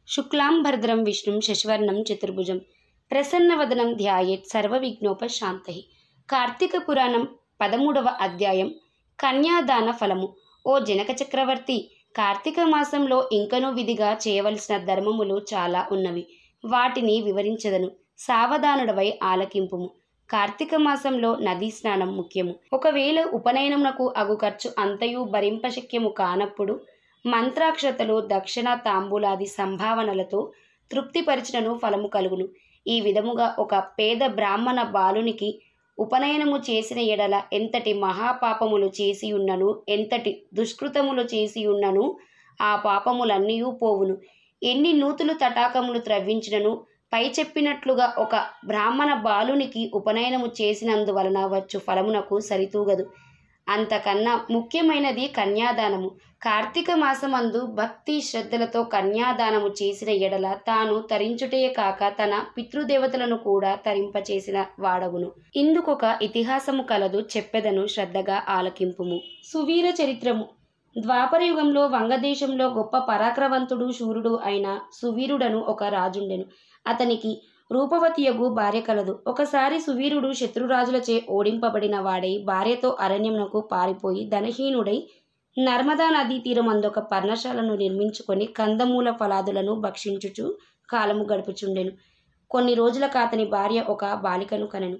శుక్లాంబరధరం విష్ణుం శశివర్ణం చతుర్భుజం ప్రసన్నవదనం ధ్యాయేత్ సర్వవిఘ్నోపశాంతయే. కార్తీక పురాణం 13వ అధ్యాయం కన్యాదాన ఫలము. ఓ జనక చక్రవర్తి, కార్తీక మాసంలో ఇంకనూ విధిగా చేయవలసిన ధర్మములు చాలా ఉన్నవి. వాటిని వివరించదను, సావధానుడవై ఆలకింపుము. కార్తీక మాసంలో నదీ స్నానం ముఖ్యము. ఒకవేళ ఉపనయనమునకు అగు ఖర్చు అంతయు భరింపశక్యము కానప్పుడు మంత్రాక్షతలు, దక్షిణ, తాంబూలాది సంభావనలతో తృప్తిపరిచినను ఫలము కలుగును. ఈ విధముగా ఒక పేద బ్రాహ్మణ బాలునికి ఉపనయనము చేసిన ఎడల ఎంతటి మహాపాపములు చేసియున్నను, ఎంతటి దుష్కృతములు చేసియున్నను ఆ పాపములన్నీయూ పోవును. ఎన్ని నూతులు తటాకములు త్రవ్వించినను పై చెప్పినట్లుగా ఒక బ్రాహ్మణ బాలునికి ఉపనయనము చేసినందువలన వచ్చు ఫలమునకు సరితూగదు. అంతకన్నా ముఖ్యమైనది కన్యాదానము. కార్తీక మాసమందు భక్తి శ్రద్ధలతో కన్యాదానము చేసిన ఎడల తాను తరించుటే కాక తన పితృదేవతలను కూడా తరింపచేసిన వాడగును. ఇందుకొక ఇతిహాసము కలదు, చెప్పెదను, శ్రద్ధగా ఆలకింపుము. సువీర చరిత్రము. ద్వాపరయుగంలో వంగదేశంలో గొప్ప పరాక్రమవంతుడు, శూరుడు అయిన సువీరుడను ఒక రాజుండెను. అతనికి రూపవతియగు భార్య కలదు. ఒకసారి సువీరుడు శత్రురాజులచే ఓడింపబడిన వాడై భార్యతో అరణ్యమునకు పారిపోయి ధనహీనుడై నర్మదా నదీ తీరమందొక పర్ణశాలను నిర్మించుకొని కందమూల ఫలాదులను భక్షించుచు కాలము గడుపుచుండెను. కొన్ని రోజులకు అతని భార్య ఒక బాలికను కనెను.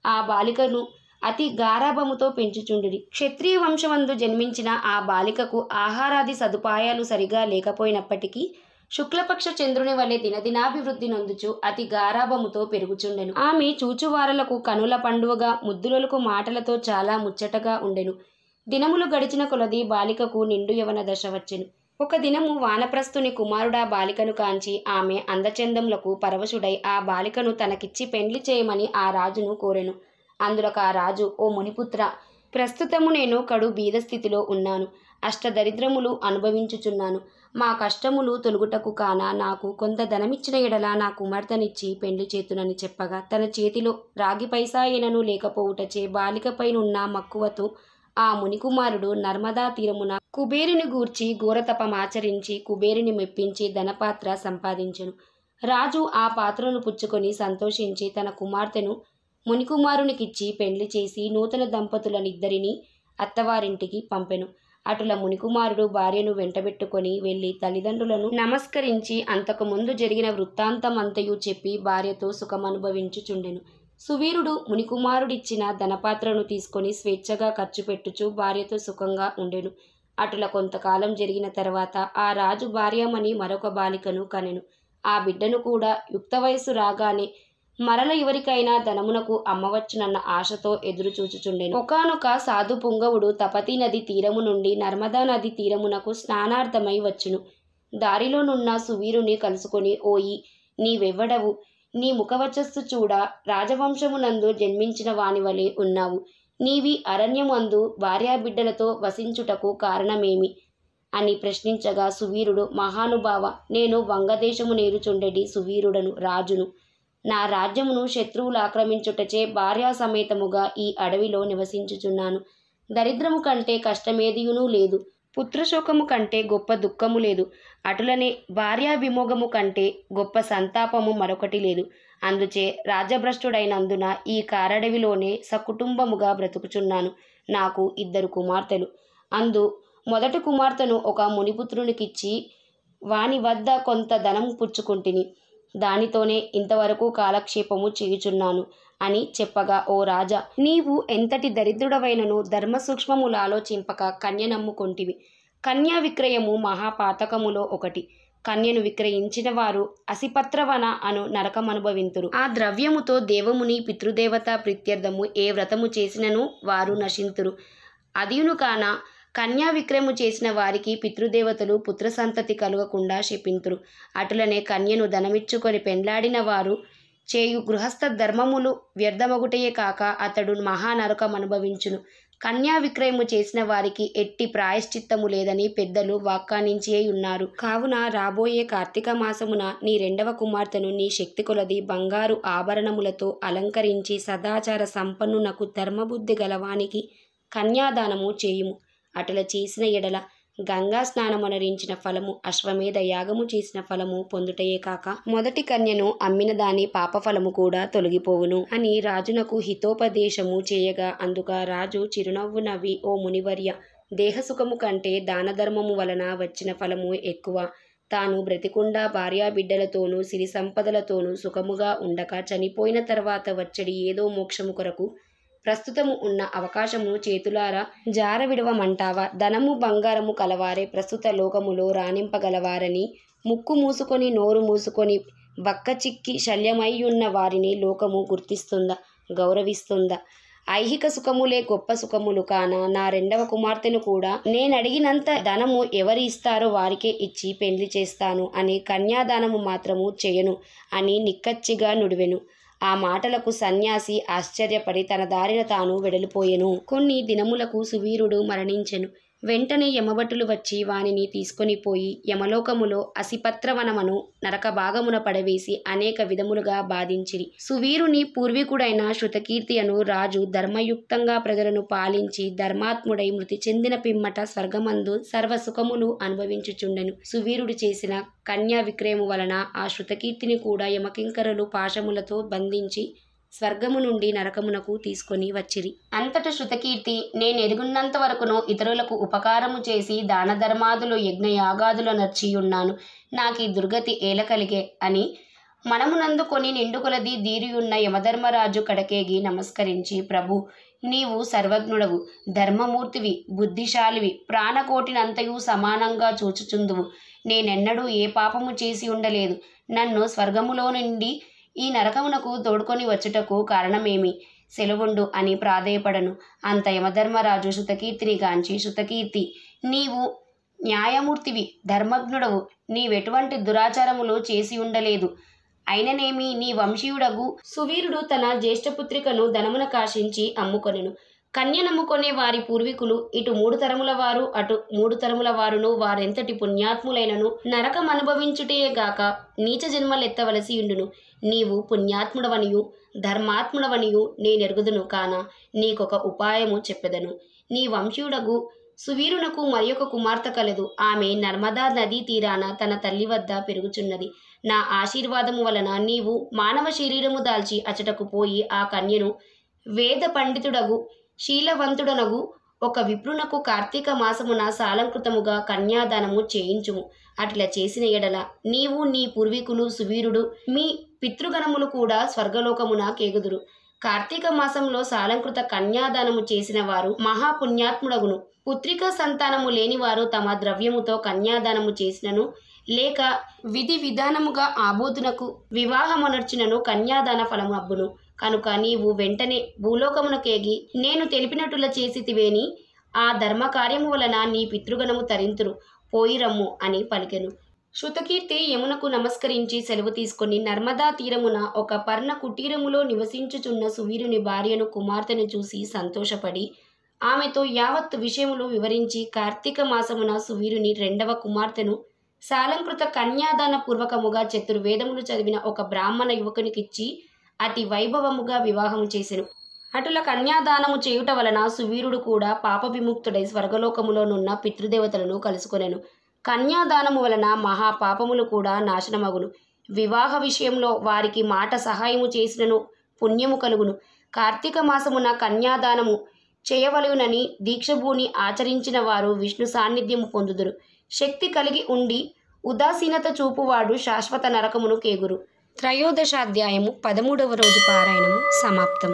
ఆ బాలికను అతి గారాభముతో పెంచుచుండిరి. క్షత్రియ వంశమందు జన్మించిన ఆ బాలికకు ఆహారాది సదుపాయాలు సరిగా లేకపోయినప్పటికీ శుక్లపక్ష చంద్రుని వలె దినదినాభివృద్ధి నొందుచు అతి గారాభముతో పెరుగుచుండెను. ఆమె చూచువారలకు కనుల పండువగా, ముద్దులకు మాటలతో చాలా ముచ్చటగా ఉండెను. దినములు గడిచిన కొలది బాలికకు నిండు యవన దశ వచ్చెను. ఒక దినము వానప్రస్థుని కుమారుడా బాలికను కాంచి ఆమె అందచందములకు పరవశుడై ఆ బాలికను తనకిచ్చి పెండ్లి చేయమని ఆ రాజును కోరెను. అందులకు ఆ రాజు, ఓ మునిపుత్ర, ప్రస్తుతము నేను కడు బీద స్థితిలో ఉన్నాను. అష్టదరిద్రములు అనుభవించుచున్నాను. మా కష్టములు తొలుగుటకు కాన నాకు కొంత ధనమిచ్చిన ఎడల నా కుమార్తెనిచ్చి పెండ్లి చేతునని చెప్పగా తన చేతిలో రాగి పైసా అయినను లేకపోవుటచే బాలికపైనున్న మక్కువతో ఆ మునికుమారుడు నర్మదా తీరమున కుబేరుని గూర్చి ఘోరతపమాచరించి కుబేరుని మెప్పించి ధనపాత్ర సంపాదించెను. రాజు ఆ పాత్రను పుచ్చుకొని సంతోషించి తన కుమార్తెను మునికుమారునికిచ్చి పెండ్లి చేసి నూతన దంపతులనిద్దరినీ అత్తవారింటికి పంపెను. అటుల మునికుమారుడు భార్యను వెంటబెట్టుకొని వెళ్ళి తల్లిదండ్రులను నమస్కరించి అంతకుముందు జరిగిన వృత్తాంతమంతయు చెప్పి భార్యతో సుఖమనుభవించుచుండెను. సువీరుడు మునికుమారుడిచ్చిన ధనపాత్రను తీసుకొని స్వేచ్ఛగా ఖర్చు పెట్టుచు భార్యతో సుఖంగా ఉండెను. అటుల కొంతకాలం జరిగిన తర్వాత ఆ రాజు భార్యమని మరొక బాలికను కనెను. ఆ బిడ్డను కూడా యుక్త వయస్సు రాగానే మరల ఎవరికైనా ధనమునకు అమ్మవచ్చునన్న ఆశతో ఎదురు చూచుచుండెను. ఒకానొక సాధు పుంగవుడు తపతీ నది తీరము నుండి నర్మదా నది తీరమునకు స్నానార్థమై వచ్చును. దారిలోనున్న సువీరుని కలుసుకొని, ఓయి, నీవెవ్వడవు? నీ ముఖవచస్సు చూడ రాజవంశమునందు జన్మించిన వానివలే ఉన్నావు. నీవి అరణ్యమందు భార్యాబిడ్డలతో వసించుటకు కారణమేమి అని ప్రశ్నించగా సువీరుడు, మహానుభావ, నేను వంగదేశము నేరుచుండెడి సువీరుడను, రాజును. నా రాజ్యమును శత్రువులు ఆక్రమించుటచే భార్యా సమేతముగా ఈ అడవిలో నివసించుచున్నాను. దరిద్రము కంటే కష్టమేదియునూ లేదు, పుత్రశోకము కంటే గొప్ప దుఃఖము లేదు, అటులనే భార్యా విమోగము కంటే గొప్ప సంతాపము మరొకటి లేదు. అందుచే రాజభ్రష్టుడైనందున ఈ కారడవిలోనే సకుటుంబముగా బ్రతుకుచున్నాను. నాకు 2 కుమార్తెలు. అందు మొదటి కుమార్తెను ఒక మునిపుత్రునికిచ్చి వాని వద్ద కొంత ధనం పుచ్చుకుంటిని. దానితోనే ఇంతవరకు కాలక్షేపము చేయుచున్నాను అని చెప్పగా, ఓ రాజా, నీవు ఎంతటి దరిద్రుడవైనను ధర్మ సూక్ష్మములు ఆలోచింపక కన్య నమ్ముకొంటివి. కన్యా విక్రయము మహాపాతకములో ఒకటి. కన్యను విక్రయించిన వారు అసిపత్రవన అను నరకమనుభవింతురు. ఆ ద్రవ్యముతో దేవముని పితృదేవత ప్రీత్యర్థము ఏ వ్రతము చేసినను వారు నశింతురు. అదియును కాన కన్యా విక్రయము చేసిన వారికి పితృదేవతలు పుత్ర సంతతి కలుగకుండా శపింతురు. అటులనే కన్యను ధనమిచ్చుకొని పెండ్లాడిన వారు చేయు గృహస్థ ధర్మములు వ్యర్థమగుటయే కాక అతడు మహానరకం అనుభవించును. కన్యా విక్రయము చేసిన వారికి ఎట్టి ప్రాయశ్చిత్తము లేదని పెద్దలు వ్యాఖ్యానించే ఉన్నారు. కావున రాబోయే కార్తీక మాసమున నీ 2వ కుమార్తెను నీ శక్తి కొలది బంగారు ఆభరణములతో అలంకరించి సదాచార సంపన్నునకు ధర్మబుద్ధి గలవానికి కన్యాదానము చేయుము. అటుల చేసిన ఎడల గంగా స్నానమనరించిన ఫలము, అశ్వమేధ యాగము చేసిన ఫలము పొందుటయే కాక మొదటి కన్యను అమ్మిన దాని పాపఫలము కూడా తొలగిపోవును అని రాజునకు హితోపదేశము చేయగా, అందుక రాజు చిరునవ్వు నవ్వి, ఓ మునివర్య, దేహసుఖము కంటే దానధర్మము వలన వచ్చిన ఫలము ఎక్కువ. తాను బ్రతికుండా భార్యాబిడ్డలతోనూ సిరి సంపదలతోనూ సుఖముగా ఉండక చనిపోయిన తర్వాత వచ్చడి ఏదో మోక్షము కొరకు ప్రస్తుతము ఉన్న అవకాశమును చేతులారా జార విడవమంటావా? ధనము బంగారము కలవారే ప్రస్తుత లోకములో రాణింపగలవారని ముక్కు మూసుకొని నోరు మూసుకొని బక్కచిక్కి శల్యమయ్యున్న వారిని లోకము గుర్తిస్తుందా, గౌరవిస్తుందా? ఐహిక సుఖములే గొప్ప సుఖములు కాన నా రెండవ కుమార్తెను కూడా నేనడిగినంత ధనము ఎవరు ఇస్తారో వారికే ఇచ్చి పెండ్లి చేస్తాను అని కన్యాదానము మాత్రము చేయను అని నిక్కచ్చిగా నుడివెను. ఆ మాటలకు సన్యాసి ఆశ్చర్యపడి తన దారిన తాను వెడలిపోయెను. కొన్ని దినములకు సువీరుడు మరణించెను. వెంటనే యమభటులు వచ్చి వానిని తీసుకొని పోయి యమలోకములో అసిపత్రవనమను నరక భాగమున పడవేసి అనేక విధములుగా బాధించిరి. సువీరుని పూర్వీకుడైన శృతకీర్తి అను రాజు ధర్మయుక్తంగా ప్రజలను పాలించి ధర్మాత్ముడై మృతి చెందిన పిమ్మట స్వర్గమందు సర్వసుఖములు అనుభవించుచుండెను. సువీరుడు చేసిన కన్యా విక్రయము వలన ఆ శృతకీర్తిని కూడా యమకింకరులు పాశములతో బంధించి స్వర్గము నుండి నరకమునకు తీసుకొని వచ్చిరి. అంతట శృతకీర్తి, నేనెరుగున్నంత వరకును ఇతరులకు ఉపకారము చేసి దాన ధర్మాదులు యజ్ఞయాగాదులు నర్చియున్నాను. నాకీ దుర్గతి ఏల కలిగే అని మనమునందుకొని నిండుకొలది దీరియున్న యమధర్మరాజు కడకేగి నమస్కరించి, ప్రభు, నీవు సర్వజ్ఞుడవు, ధర్మమూర్తివి, బుద్ధిశాలివి, ప్రాణకోటినంతయు సమానంగా చూచుచుందువు. నేనెన్నడూ ఏ పాపము చేసి ఉండలేదు. నన్ను స్వర్గములో నుండి ఈ నరకమునకు తోడ్కొని వచ్చుటకు కారణమేమి? సెలవుండు అని ప్రాధేయపడను. అంత యమధర్మరాజు శృతకీర్తిని గాంచి, శృతకీర్తి, నీవు న్యాయమూర్తివి, ధర్మజ్ఞుడవు, నీవెటువంటి దురాచారములు చేసి ఉండలేదు. అయిననేమి నీ వంశీయుడగు సువీరుడు తన జ్యేష్ఠపుత్రికను ధనమున కాశించి అమ్ముకొనెను. కన్యనమ్ముకొనే వారి పూర్వీకులు ఇటు 3 తరముల వారు అటు 3 తరముల వారును వారెంతటి పుణ్యాత్ములైనను నరకం అనుభవించుటయేగాక నీచ జన్మలెత్తవలసి ఉండును. నీవు పుణ్యాత్ముడవనియు ధర్మాత్ముడవనియు నేనెరుగుదును కాన నీకొక ఉపాయము చెప్పెదను. నీ వంశీయుడగు సువీరునకు మరి ఒక కుమార్తె కలదు. ఆమె నర్మదా నదీ తీరాన తన తల్లి వద్ద పెరుగుచున్నది. నా ఆశీర్వాదము వలన నీవు మానవ శరీరము దాల్చి అచటకు పోయి ఆ కన్యను వేద పండితుడగు శీలవంతుడనగు ఒక విప్రునకు కార్తీక మాసమున సాలంకృతముగా కన్యాదానము చేయించుము. అట్లా చేసిన ఎడల నీవు నీ పూర్వీకులు సువీరుడు మీ పితృగణములు కూడా స్వర్గలోకమున కేగుదురు. కార్తీక మాసంలో సాలంకృత కన్యాదానము చేసిన వారు మహాపుణ్యాత్ముడగును. పుత్రికా సంతానము లేనివారు తమ ద్రవ్యముతో కన్యాదానము చేసినను లేక విధి విధానముగా ఆబోతునకు వివాహమునర్చినను కన్యాదాన ఫలము అబ్బును. కనుక నీవు వెంటనే భూలోకమునకేగి నేను తెలిపినట్టుల చేసితివేని ఆ ధర్మకార్యము వలన నీ పితృగణము తరింతురు, పోయిరమ్ము అని పలికెను. శృతకీర్తి యమునకు నమస్కరించి సెలవు తీసుకొని నర్మదా తీరమున ఒక పర్ణ కుటీరములో నివసించుచున్న సువీరుని భార్యను కుమార్తెను చూసి సంతోషపడి ఆమెతో యావత్తు విషయములు వివరించి కార్తీక మాసమున సువీరుని రెండవ కుమార్తెను సాలంకృత కన్యాదాన పూర్వకముగా చతుర్వేదములు చదివిన ఒక బ్రాహ్మణ యువకునికిచ్చి అతి వైభవముగా వివాహము చేసెను. అటుల కన్యాదానము చేయుట వలన సువీరుడు కూడా పాప విముక్తుడై స్వర్గలోకములోనున్న పితృదేవతలను కలుసుకొనెను. కన్యాదానము వలన మహాపాపములు కూడా నాశనమగును. వివాహ విషయంలో వారికి మాట సహాయము చేసినను పుణ్యము కలుగును. కార్తీక మాసమున కన్యాదానము చేయవలయునని దీక్షభూని ఆచరించిన వారు విష్ణు సాన్నిధ్యము పొందుదురు. శక్తి కలిగి ఉండి ఉదాసీనత చూపువాడు శాశ్వత నరకమును కేగురు. త్రయోదశాధ్యాయము 13వ రోజు పారాయణము సమాప్తం.